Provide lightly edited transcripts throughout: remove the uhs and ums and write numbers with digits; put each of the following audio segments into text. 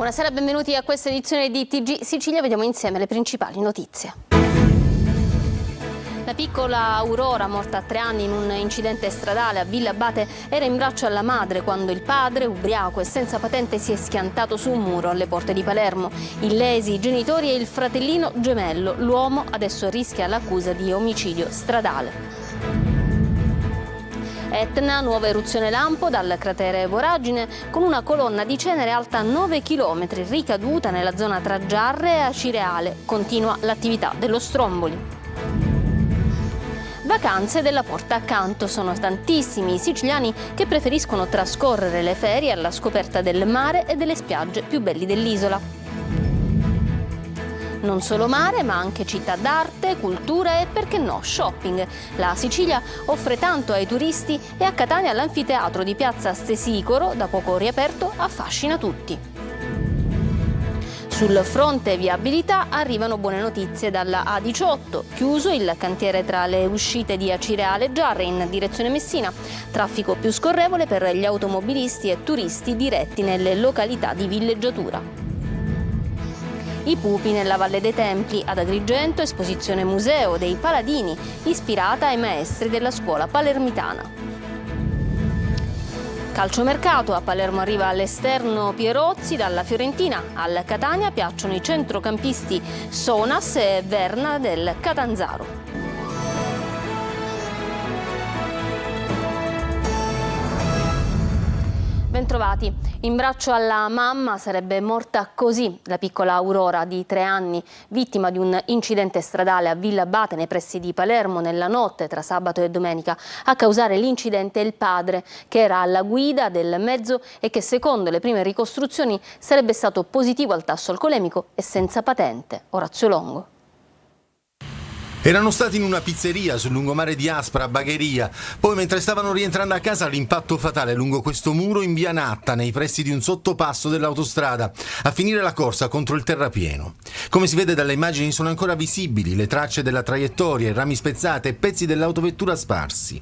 Buonasera e benvenuti a questa edizione di TG Sicilia. Vediamo insieme le principali notizie. La piccola Aurora, morta a 3 anni in un incidente stradale a Villa Abate, era in braccio alla madre quando il padre, ubriaco e senza patente, si è schiantato su un muro alle porte di Palermo. Illesi i genitori e il fratellino gemello. L'uomo adesso rischia l'accusa di omicidio stradale. Etna, nuova eruzione lampo dal cratere Voragine con una colonna di cenere alta 9 km ricaduta nella zona tra Giarre e Acireale. Continua l'attività dello Stromboli. Vacanze della porta accanto. Sono tantissimi i siciliani che preferiscono trascorrere le ferie alla scoperta del mare e delle spiagge più belli dell'isola. Non solo mare, ma anche città d'arte, cultura e, perché no, shopping. La Sicilia offre tanto ai turisti e a Catania l'anfiteatro di Piazza Stesicoro, da poco riaperto, affascina tutti. Sul fronte viabilità arrivano buone notizie dalla A18, chiuso il cantiere tra le uscite di Acireale e Giarre in direzione Messina, traffico più scorrevole per gli automobilisti e turisti diretti nelle località di villeggiatura. I pupi nella Valle dei Templi, ad Agrigento, esposizione museo dei Paladini, ispirata ai maestri della scuola palermitana. Calciomercato, a Palermo arriva all'esterno Pierozzi, dalla Fiorentina al Catania piacciono i centrocampisti Sonas e Verna del Catanzaro. Bentrovati. In braccio alla mamma sarebbe morta così la piccola Aurora di 3 anni, vittima di un incidente stradale a Villa Abate nei pressi di Palermo nella notte tra sabato e domenica. A causare l'incidente il padre, che era alla guida del mezzo e che secondo le prime ricostruzioni sarebbe stato positivo al tasso alcolemico e senza patente. Orazio Longo. Erano stati in una pizzeria sul lungomare di Aspra a Bagheria. Poi, mentre stavano rientrando a casa, l'impatto fatale lungo questo muro in via Natta, nei pressi di un sottopasso dell'autostrada, a finire la corsa contro il terrapieno. Come si vede dalle immagini, sono ancora visibili le tracce della traiettoria, rami spezzate e pezzi dell'autovettura sparsi.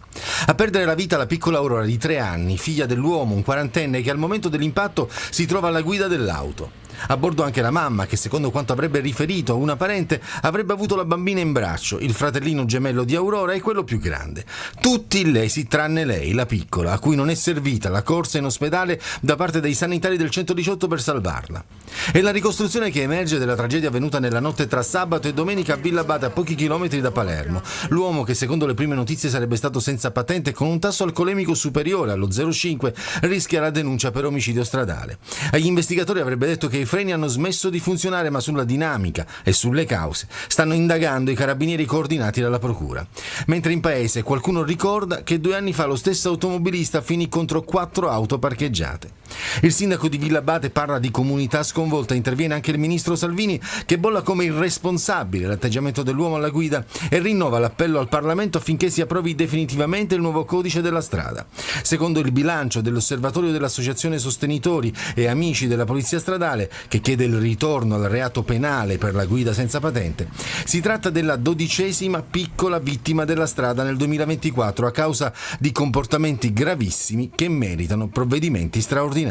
A perdere la vita la piccola Aurora di 3 anni, figlia dell'uomo, un quarantenne, che al momento dell'impatto si trova alla guida dell'auto. A bordo anche la mamma, che secondo quanto avrebbe riferito a una parente avrebbe avuto la bambina in braccio, il fratellino gemello di Aurora e quello più grande. Tutti illesi tranne lei, la piccola, a cui non è servita la corsa in ospedale da parte dei sanitari del 118 per salvarla. È la ricostruzione che emerge della tragedia avvenuta nella notte tra sabato e domenica a Villa Abate, a pochi chilometri da Palermo. L'uomo, che secondo le prime notizie sarebbe stato senza patente e con un tasso alcolemico superiore allo 0,5, rischia la denuncia per omicidio stradale. Agli investigatori avrebbe detto che i freni hanno smesso di funzionare, ma sulla dinamica e sulle cause stanno indagando i carabinieri coordinati dalla procura. Mentre in paese qualcuno ricorda che 2 anni fa lo stesso automobilista finì contro 4 auto parcheggiate. Il sindaco di Villa Abate parla di comunità sconvolta. Interviene anche il ministro Salvini, che bolla come irresponsabile l'atteggiamento dell'uomo alla guida e rinnova l'appello al Parlamento affinché si approvi definitivamente il nuovo codice della strada. Secondo il bilancio dell'Osservatorio dell'Associazione Sostenitori e Amici della Polizia Stradale, che chiede il ritorno al reato penale per la guida senza patente, si tratta della 12ª piccola vittima della strada nel 2024 a causa di comportamenti gravissimi che meritano provvedimenti straordinari.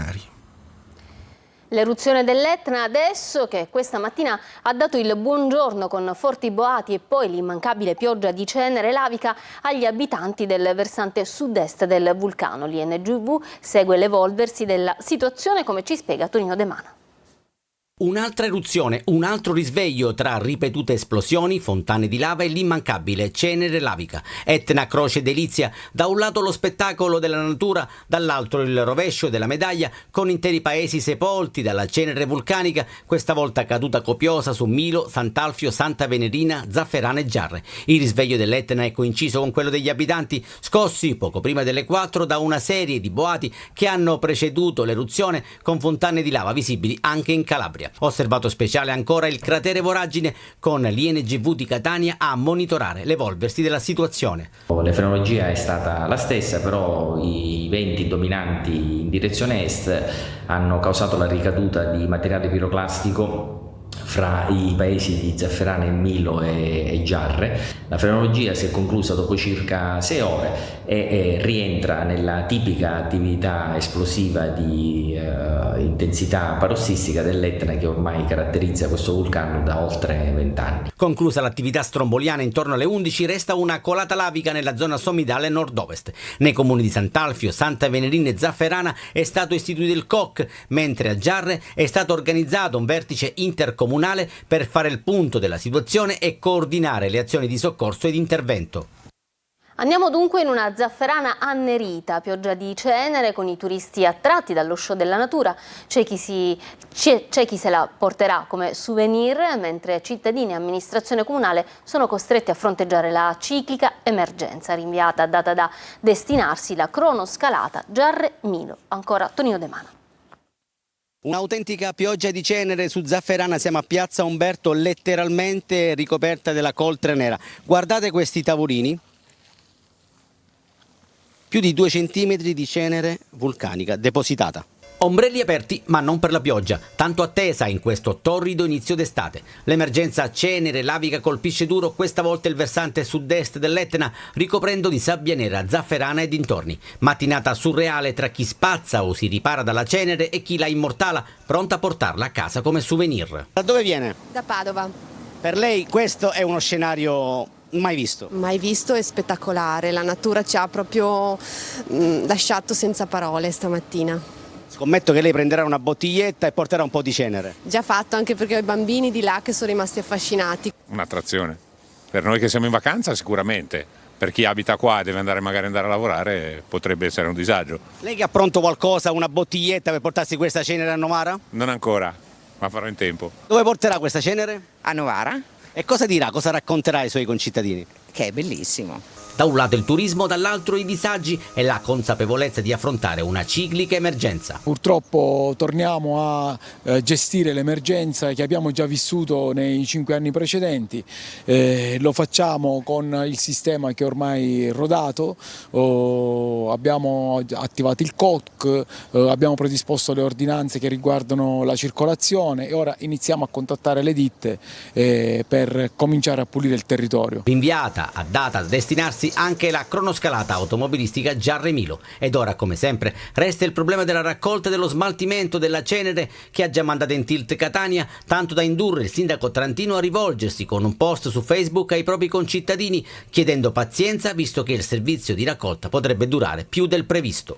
L'eruzione dell'Etna adesso, che questa mattina ha dato il buongiorno con forti boati e poi l'immancabile pioggia di cenere lavica agli abitanti del versante sud-est del vulcano. L'INGV segue l'evolversi della situazione, come ci spiega Tonino De Mana. Un'altra eruzione, un altro risveglio tra ripetute esplosioni, fontane di lava e l'immancabile cenere lavica. Etna, croce delizia, da un lato lo spettacolo della natura, dall'altro il rovescio della medaglia, con interi paesi sepolti dalla cenere vulcanica, questa volta caduta copiosa su Milo, Sant'Alfio, Santa Venerina, Zafferana e Giarre. Il risveglio dell'Etna è coinciso con quello degli abitanti, scossi poco prima delle 4 da una serie di boati che hanno preceduto l'eruzione, con fontane di lava visibili anche in Calabria. Osservato speciale ancora il cratere Voragine, con l'INGV di Catania a monitorare l'evolversi della situazione. La frenologia è stata la stessa, però i venti dominanti in direzione est hanno causato la ricaduta di materiale piroclastico fra i paesi di Zafferana e Milo e Giarre. La frenologia si è conclusa dopo circa 6 ore e rientra nella tipica attività esplosiva in intensità parossistica dell'Etna che ormai caratterizza questo vulcano da oltre 20 anni. Conclusa l'attività stromboliana intorno alle 11, resta una colata lavica nella zona sommitale nord-ovest. Nei comuni di Sant'Alfio, Santa Venerina e Zafferana è stato istituito il COC, mentre a Giarre è stato organizzato un vertice intercomunale per fare il punto della situazione e coordinare le azioni di soccorso ed intervento. Andiamo dunque in una Zafferana annerita, pioggia di cenere con i turisti attratti dallo show della natura. C'è chi se la porterà come souvenir, mentre cittadini e amministrazione comunale sono costretti a fronteggiare la ciclica emergenza rinviata data da destinarsi la cronoscalata Giarre-Milo. Ancora Tonino De Mano. Un'autentica pioggia di cenere su Zafferana, siamo a Piazza Umberto, letteralmente ricoperta della coltre nera. Guardate questi tavolini. Più di 2 centimetri di cenere vulcanica depositata. Ombrelli aperti, ma non per la pioggia, tanto attesa in questo torrido inizio d'estate. L'emergenza cenere lavica colpisce duro questa volta il versante sud-est dell'Etna, ricoprendo di sabbia nera Zafferana e dintorni. Mattinata surreale tra chi spazza o si ripara dalla cenere e chi la immortala, pronta a portarla a casa come souvenir. Da dove viene? Da Padova. Per lei questo è uno scenario mai visto? Mai visto, è spettacolare, la natura ci ha proprio lasciato senza parole stamattina. Scommetto che lei prenderà una bottiglietta e porterà un po' di cenere. Già fatto, anche perché ho i bambini di là che sono rimasti affascinati. Un'attrazione. Per noi che siamo in vacanza sicuramente, per chi abita qua e deve magari andare a lavorare potrebbe essere un disagio. Lei che ha pronto qualcosa, una bottiglietta per portarsi questa cenere a Novara? Non ancora, ma farò in tempo. Dove porterà questa cenere? A Novara, E cosa dirà, cosa racconterà ai suoi concittadini? che è bellissimo. Da un lato il turismo, dall'altro i disagi e la consapevolezza di affrontare una ciclica emergenza. Purtroppo torniamo a gestire l'emergenza che abbiamo già vissuto nei 5 anni precedenti, lo facciamo con il sistema che ormai è rodato, abbiamo attivato il COC, abbiamo predisposto le ordinanze che riguardano la circolazione e ora iniziamo a contattare le ditte per cominciare a pulire il territorio. Rinviata a data da destinarsi anche la cronoscalata automobilistica Giarre-Milo ed ora come sempre resta il problema della raccolta e dello smaltimento della cenere che ha già mandato in tilt Catania, tanto da indurre il sindaco trentino a rivolgersi con un post su Facebook ai propri concittadini chiedendo pazienza visto che il servizio di raccolta potrebbe durare più del previsto.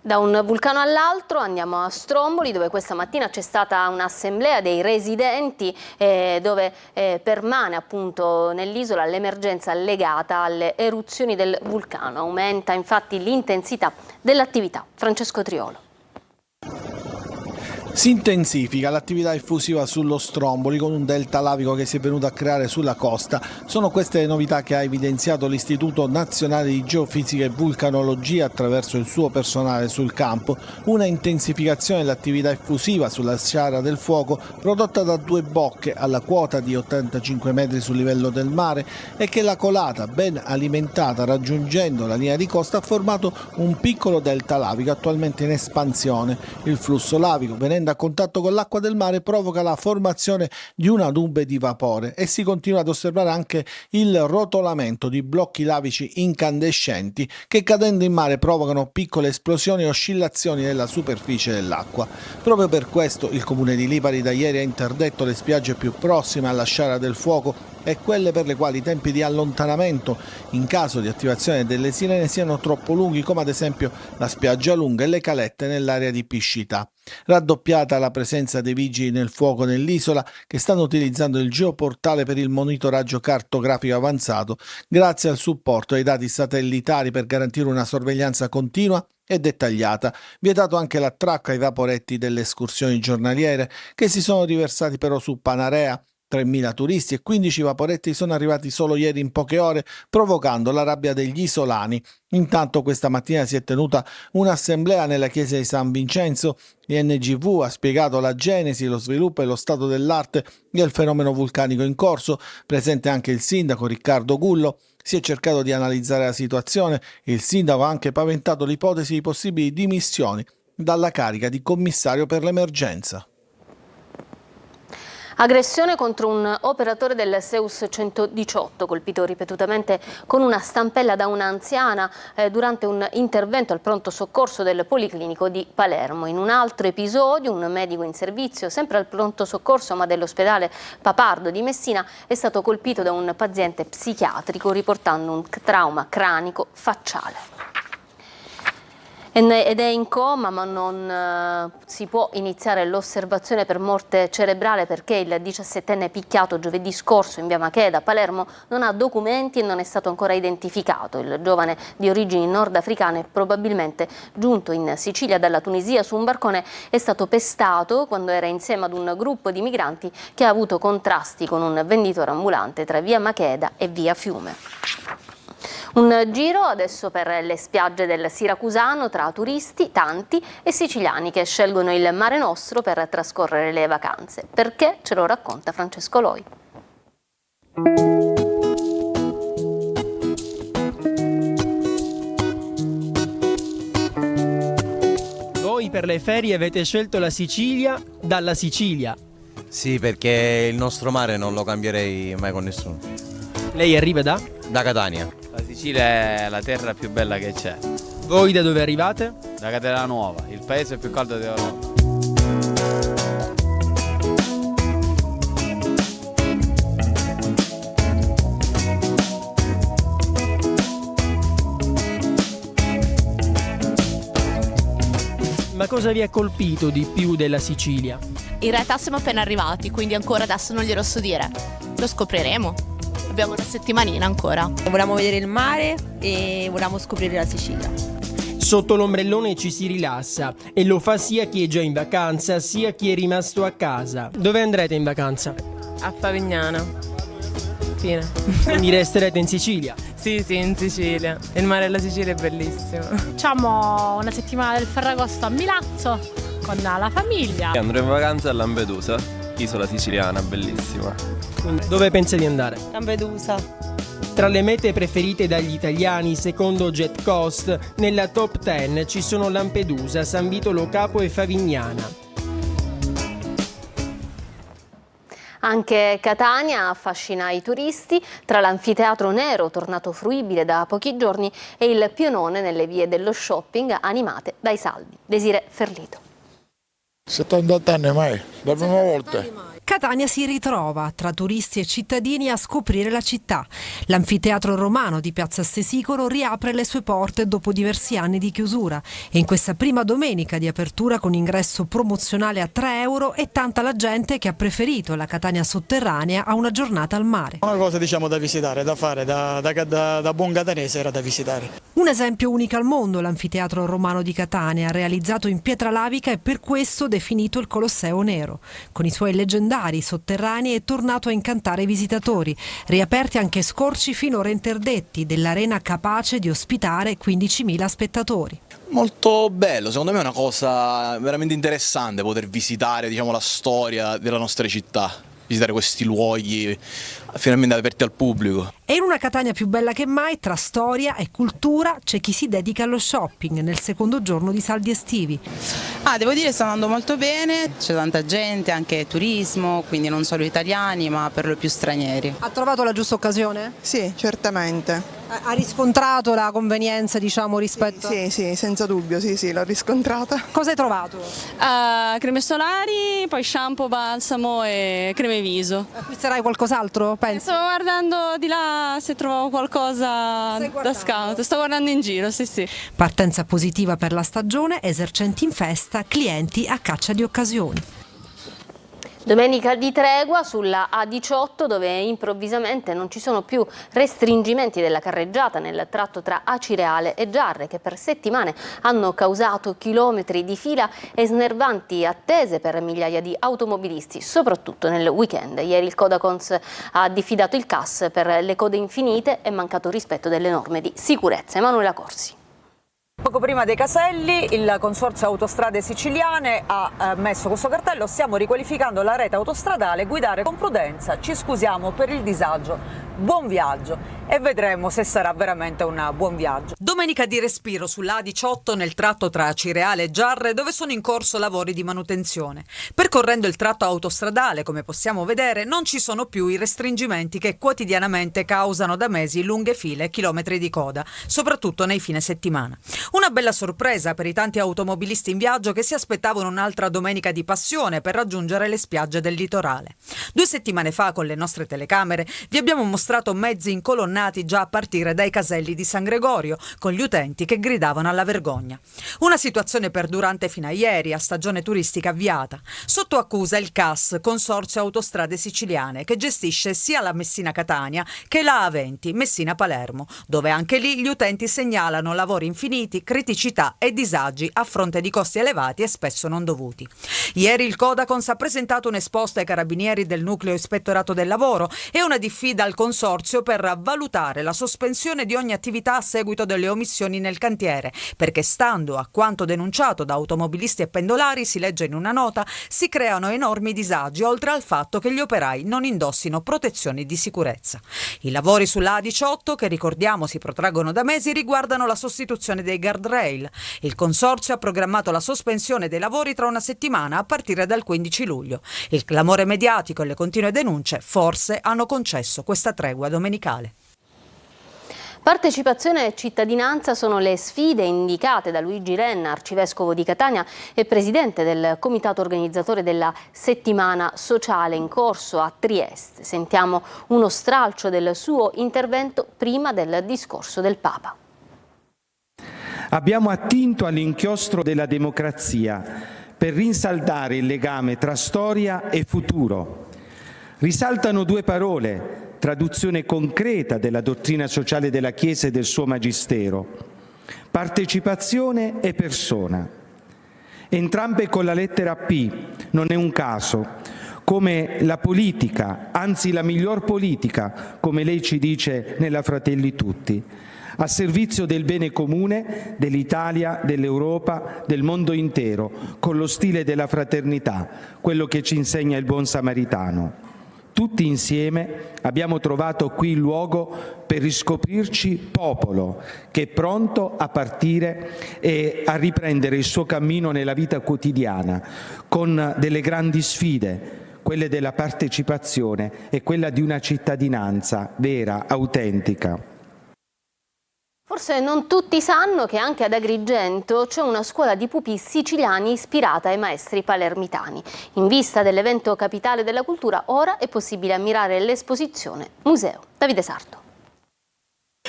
Da un vulcano all'altro andiamo a Stromboli, dove questa mattina c'è stata un'assemblea dei residenti dove permane appunto nell'isola l'emergenza legata alle eruzioni del vulcano. Aumenta infatti l'intensità dell'attività. Francesco Triolo. Si intensifica l'attività effusiva sullo Stromboli con un delta lavico che si è venuto a creare sulla costa. Sono queste le novità che ha evidenziato l'Istituto Nazionale di Geofisica e Vulcanologia attraverso il suo personale sul campo. Una intensificazione dell'attività effusiva sulla sciara del fuoco prodotta da 2 bocche alla quota di 85 metri sul livello del mare e che la colata ben alimentata raggiungendo la linea di costa ha formato un piccolo delta lavico attualmente in espansione. Il flusso lavico venendo a contatto con l'acqua del mare provoca la formazione di una nube di vapore e si continua ad osservare anche il rotolamento di blocchi lavici incandescenti che cadendo in mare provocano piccole esplosioni e oscillazioni nella superficie dell'acqua. Proprio per questo il comune di Lipari da ieri ha interdetto le spiagge più prossime alla sciara del fuoco e quelle per le quali i tempi di allontanamento in caso di attivazione delle sirene siano troppo lunghi, come ad esempio la spiaggia lunga e le calette nell'area di Piscità. Raddoppiata la presenza dei vigili nel fuoco nell'isola che stanno utilizzando il geoportale per il monitoraggio cartografico avanzato grazie al supporto ai dati satellitari per garantire una sorveglianza continua e dettagliata. Vietato anche l'attracco ai vaporetti delle escursioni giornaliere che si sono riversati però su Panarea. 3.000 turisti e 15 vaporetti sono arrivati solo ieri in poche ore, provocando la rabbia degli isolani. Intanto questa mattina si è tenuta un'assemblea nella chiesa di San Vincenzo. L'INGV ha spiegato la genesi, lo sviluppo e lo stato dell'arte del fenomeno vulcanico in corso. Presente anche il sindaco Riccardo Gullo. Si è cercato di analizzare la situazione. Il sindaco ha anche paventato l'ipotesi di possibili dimissioni dalla carica di commissario per l'emergenza. Aggressione contro un operatore del Seus 118, colpito ripetutamente con una stampella da un'anziana durante un intervento al pronto soccorso del Policlinico di Palermo. In un altro episodio, un medico in servizio, sempre al pronto soccorso ma dell'ospedale Papardo di Messina, è stato colpito da un paziente psichiatrico riportando un trauma cranico facciale. Ed è in coma, ma non si può iniziare l'osservazione per morte cerebrale perché il 17enne picchiato giovedì scorso in via Macheda, Palermo, non ha documenti e non è stato ancora identificato. Il giovane di origini nordafricane, probabilmente giunto in Sicilia dalla Tunisia su un barcone, è stato pestato quando era insieme ad un gruppo di migranti che ha avuto contrasti con un venditore ambulante tra via Macheda e via Fiume. Un giro adesso per le spiagge del Siracusano tra turisti, tanti, e siciliani che scelgono il Mare Nostro per trascorrere le vacanze. Perché? Ce lo racconta Francesco Loi. Voi per le ferie avete scelto la Sicilia dalla Sicilia. Sì, perché il nostro mare non lo cambierei mai con nessuno. Lei arriva da? Da Catania. La Sicilia è la terra più bella che c'è. Voi da dove arrivate? Da Catena Nuova, il paese più caldo d'Europa. Ma cosa vi ha colpito di più della Sicilia? In realtà siamo appena arrivati, quindi ancora adesso non glielo so dire. Lo scopriremo. Abbiamo una settimanina ancora. Volevamo vedere il mare e volevamo scoprire la Sicilia. Sotto l'ombrellone ci si rilassa e lo fa sia chi è già in vacanza sia chi è rimasto a casa. Dove andrete in vacanza? A Favignana. Fine. Quindi resterete in Sicilia? Sì, in Sicilia. Il mare della Sicilia è bellissimo. Facciamo una settimana del Ferragosto a Milazzo con la famiglia. Andrò in vacanza a Lampedusa, isola siciliana, bellissima. Dove pensa di andare? Lampedusa. Tra le mete preferite dagli italiani secondo JetCoast, nella top 10 ci sono Lampedusa, San Vito Lo Capo e Favignana. Anche Catania affascina i turisti, tra l'anfiteatro nero tornato fruibile da pochi giorni e il pienone nelle vie dello shopping animate dai saldi. Desiree Ferlito. 78 anni mai, la prima volta. Catania si ritrova tra turisti e cittadini a scoprire la città. L'anfiteatro romano di Piazza Stesicolo riapre le sue porte dopo diversi anni di chiusura e in questa prima domenica di apertura con ingresso promozionale a €3 è tanta la gente che ha preferito la Catania sotterranea a una giornata al mare. Una cosa da visitare, da fare, da buon catanese era da visitare. Un esempio unico al mondo, l'anfiteatro romano di Catania, realizzato in pietra lavica e per questo definito il Colosseo Nero. Con i suoi leggendari sotterranei è tornato a incantare i visitatori, riaperti anche scorci finora interdetti dell'arena capace di ospitare 15.000 spettatori. Molto bello, secondo me è una cosa veramente interessante poter visitare, la storia della nostra città, visitare questi luoghi finalmente aperti al pubblico. E in una Catania più bella che mai, tra storia e cultura, c'è chi si dedica allo shopping nel secondo giorno di saldi estivi. Devo dire sta andando molto bene, c'è tanta gente, anche turismo, quindi non solo italiani ma per lo più stranieri. Ha trovato la giusta occasione? Sì, certamente. Ha riscontrato la convenienza rispetto? Sì, senza dubbio, sì, l'ho riscontrata. Cosa hai trovato? Creme solari, poi shampoo, balsamo e creme viso. Acquisterai qualcos'altro? Pensi? Stavo guardando di là se trovavo qualcosa da scout, sto guardando in giro, sì. Partenza positiva per la stagione, esercenti in festa, clienti a caccia di occasioni. Domenica di tregua sulla A18 dove improvvisamente non ci sono più restringimenti della carreggiata nel tratto tra Acireale e Giarre che per settimane hanno causato chilometri di fila e snervanti attese per migliaia di automobilisti, soprattutto nel weekend. Ieri il Codacons ha diffidato il CAS per le code infinite e mancato rispetto delle norme di sicurezza. Emanuela Corsi. Poco prima dei caselli il Consorzio Autostrade Siciliane ha messo questo cartello: stiamo riqualificando la rete autostradale, guidare con prudenza, ci scusiamo per il disagio, buon viaggio, e vedremo se sarà veramente un buon viaggio. Domenica di respiro sulla A18 nel tratto tra Acireale e Giarre, dove sono in corso lavori di manutenzione. Percorrendo il tratto autostradale, come possiamo vedere, non ci sono più i restringimenti che quotidianamente causano da mesi lunghe file e chilometri di coda, soprattutto nei fine settimana. Una bella sorpresa per i tanti automobilisti in viaggio che si aspettavano un'altra domenica di passione per raggiungere le spiagge del litorale. 2 settimane fa, con le nostre telecamere, vi abbiamo mostrato mezzi incolonnati già a partire dai caselli di San Gregorio, con gli utenti che gridavano alla vergogna. Una situazione perdurante fino a ieri, a stagione turistica avviata. Sotto accusa il CAS, Consorzio Autostrade Siciliane, che gestisce sia la Messina-Catania che la A20 Messina-Palermo, dove anche lì gli utenti segnalano lavori infiniti, criticità e disagi a fronte di costi elevati e spesso non dovuti. Ieri il Codacons ha presentato un esposto ai carabinieri del nucleo ispettorato del lavoro e una diffida al consorzio per valutare la sospensione di ogni attività a seguito delle omissioni nel cantiere, perché stando a quanto denunciato da automobilisti e pendolari, si legge in una nota, si creano enormi disagi, oltre al fatto che gli operai non indossino protezioni di sicurezza. I lavori sulla A18, che ricordiamo si protraggono da mesi, riguardano la sostituzione dei guardrail. Il consorzio ha programmato la sospensione dei lavori tra una settimana a partire dal 15 luglio. Il clamore mediatico e le continue denunce forse hanno concesso questa tregua domenicale. Partecipazione e cittadinanza sono le sfide indicate da Luigi Renna, arcivescovo di Catania e presidente del comitato organizzatore della settimana sociale in corso a Trieste. Sentiamo uno stralcio del suo intervento prima del discorso del Papa. Abbiamo attinto all'inchiostro della democrazia per rinsaldare il legame tra storia e futuro. Risaltano 2 parole, traduzione concreta della dottrina sociale della Chiesa e del suo magistero: partecipazione e persona. Entrambe con la lettera P, non è un caso, come la politica, anzi la miglior politica, come lei ci dice nella Fratelli Tutti, a servizio del bene comune, dell'Italia, dell'Europa, del mondo intero, con lo stile della fraternità, quello che ci insegna il buon samaritano. Tutti insieme abbiamo trovato qui il luogo per riscoprirci popolo che è pronto a partire e a riprendere il suo cammino nella vita quotidiana, con delle grandi sfide, quelle della partecipazione e quella di una cittadinanza vera, autentica. Forse non tutti sanno che anche ad Agrigento c'è una scuola di pupi siciliani ispirata ai maestri palermitani. In vista dell'evento Capitale della Cultura, ora è possibile ammirare l'esposizione Museo. Davide Sarto.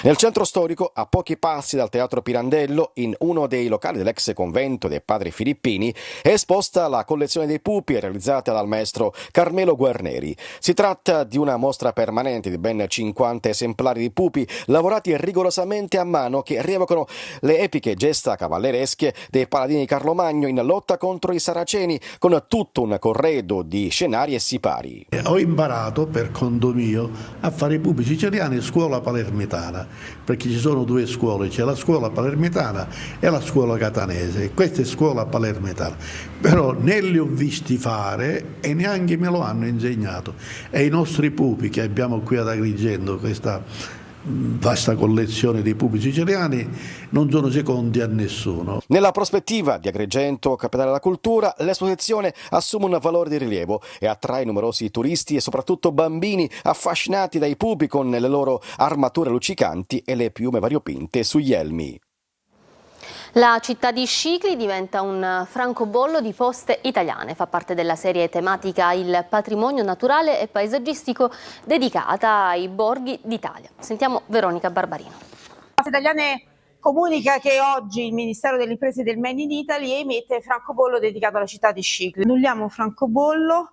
Nel centro storico, a pochi passi dal Teatro Pirandello, in uno dei locali dell'ex convento dei Padri Filippini, è esposta la collezione dei pupi realizzata dal maestro Carmelo Guarneri. Si tratta di una mostra permanente di ben 50 esemplari di pupi lavorati rigorosamente a mano che rievocano le epiche gesta cavalleresche dei paladini di Carlo Magno in lotta contro i saraceni, con tutto un corredo di scenari e sipari. Ho imparato per conto mio a fare i pupi siciliani scuola palermitana, perché ci sono 2 scuole, c'è la scuola palermitana e la scuola catanese. Questa è scuola palermitana, però né li ho visti fare e neanche me lo hanno insegnato. E i nostri pupi che abbiamo qui ad Agrigento, questa vasta collezione di pupi siciliani, non sono secondi a nessuno. Nella prospettiva di Agrigento, capitale della cultura, l'esposizione assume un valore di rilievo e attrae numerosi turisti e soprattutto bambini affascinati dai pupi con le loro armature luccicanti e le piume variopinte sugli elmi. La città di Scicli diventa un francobollo di poste italiane. Fa parte della serie tematica Il patrimonio naturale e paesaggistico dedicata ai borghi d'Italia. Sentiamo Veronica Barbarino. Poste Italiane comunica che oggi il Ministero delle Imprese del Made in Italy emette francobollo dedicato alla città di Scicli. Annulliamo un francobollo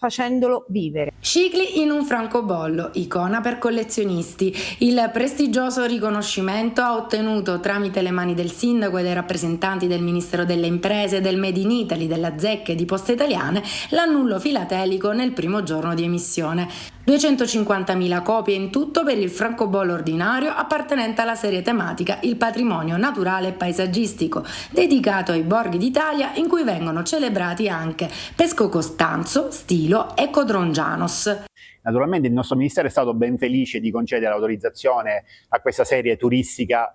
facendolo vivere. Scicli in un francobollo, icona per collezionisti. Il prestigioso riconoscimento ha ottenuto tramite le mani del sindaco e dei rappresentanti del Ministero delle Imprese, del Made in Italy, della Zecca e di Poste Italiane l'annullo filatelico nel primo giorno di emissione. 250.000 copie in tutto per il francobollo ordinario appartenente alla serie tematica Il patrimonio naturale e paesaggistico, dedicato ai borghi d'Italia, in cui vengono celebrati anche Pesco Costanzo, Stilo e Codrongianos. Naturalmente il nostro Ministero è stato ben felice di concedere l'autorizzazione a questa serie turistica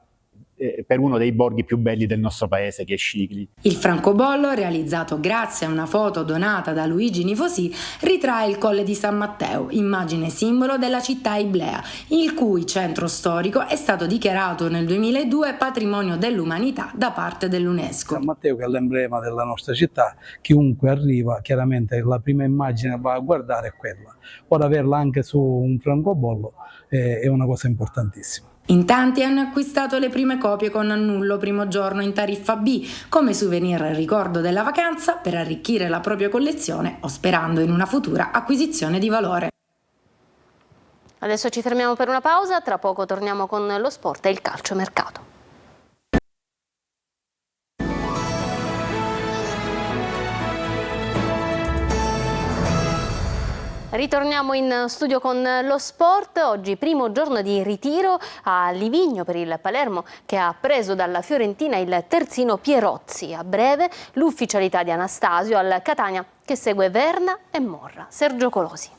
per uno dei borghi più belli del nostro paese, che è Scicli. Il francobollo, realizzato grazie a una foto donata da Luigi Nifosi, ritrae il Colle di San Matteo, immagine simbolo della città iblea, il cui centro storico è stato dichiarato nel 2002 patrimonio dell'umanità da parte dell'UNESCO. San Matteo, che è l'emblema della nostra città, chiunque arriva, chiaramente la prima immagine va a guardare è quella. Ora averla anche su un francobollo è una cosa importantissima. In tanti hanno acquistato le prime copie con annullo primo giorno in tariffa B, come souvenir ricordo della vacanza, per arricchire la propria collezione o sperando in una futura acquisizione di valore. Adesso ci fermiamo per una pausa, tra poco torniamo con lo sport e il calciomercato. Ritorniamo in studio con lo sport. Oggi primo giorno di ritiro a Livigno per il Palermo, che ha preso dalla Fiorentina il terzino Pierozzi. A breve l'ufficialità di Anastasio al Catania, che segue Verna e Morra. Sergio Colosi.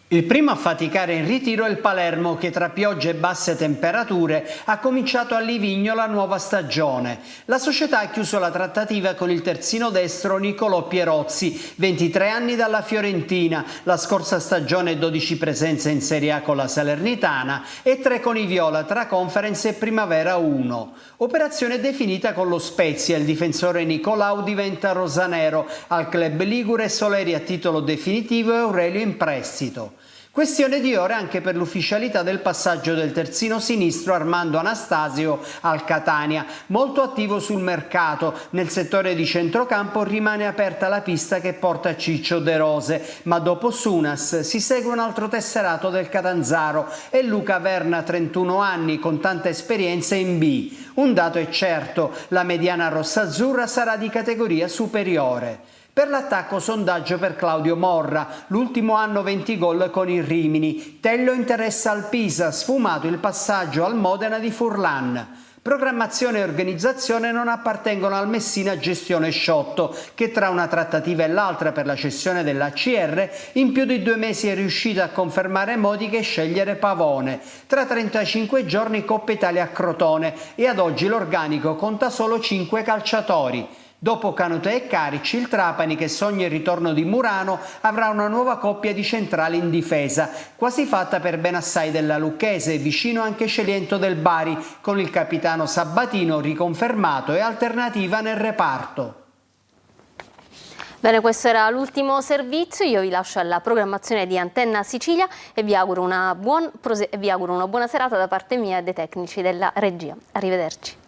Il primo a faticare in ritiro è il Palermo, che tra piogge e basse temperature ha cominciato a Livigno la nuova stagione. La società ha chiuso la trattativa con il terzino destro Nicolò Pierozzi, 23 anni dalla Fiorentina, la scorsa stagione 12 presenze in Serie A con la Salernitana e 3 con i Viola tra Conference e Primavera 1. Operazione definita con lo Spezia, il difensore Nicolau diventa rosanero, al club ligure Soleri a titolo definitivo e Aurelio in prestito. Questione di ore anche per l'ufficialità del passaggio del terzino sinistro Armando Anastasio al Catania, molto attivo sul mercato. Nel settore di centrocampo rimane aperta la pista che porta a Ciccio De Rose, ma dopo Sunas si segue un altro tesserato del Catanzaro e Luca Verna, 31 anni, con tanta esperienza in B. Un dato è certo, la mediana rossazzurra sarà di categoria superiore. Per l'attacco sondaggio per Claudio Morra, l'ultimo anno 20 gol con il Rimini. Tello interessa al Pisa, sfumato il passaggio al Modena di Furlan. Programmazione e organizzazione non appartengono al Messina Gestione Sciotto, che tra una trattativa e l'altra per la cessione dell'ACR in più di 2 mesi è riuscita a confermare Modica e scegliere Pavone. Tra 35 giorni Coppa Italia a Crotone e ad oggi l'organico conta solo 5 calciatori. Dopo Canute e Carici, il Trapani, che sogna il ritorno di Murano, avrà una nuova coppia di centrali in difesa, quasi fatta per ben assai della Lucchese, vicino anche Celiento del Bari, con il capitano Sabatino riconfermato e alternativa nel reparto. Bene, questo era l'ultimo servizio, io vi lascio alla programmazione di Antenna Sicilia e vi auguro una buona serata da parte mia e dei tecnici della regia. Arrivederci.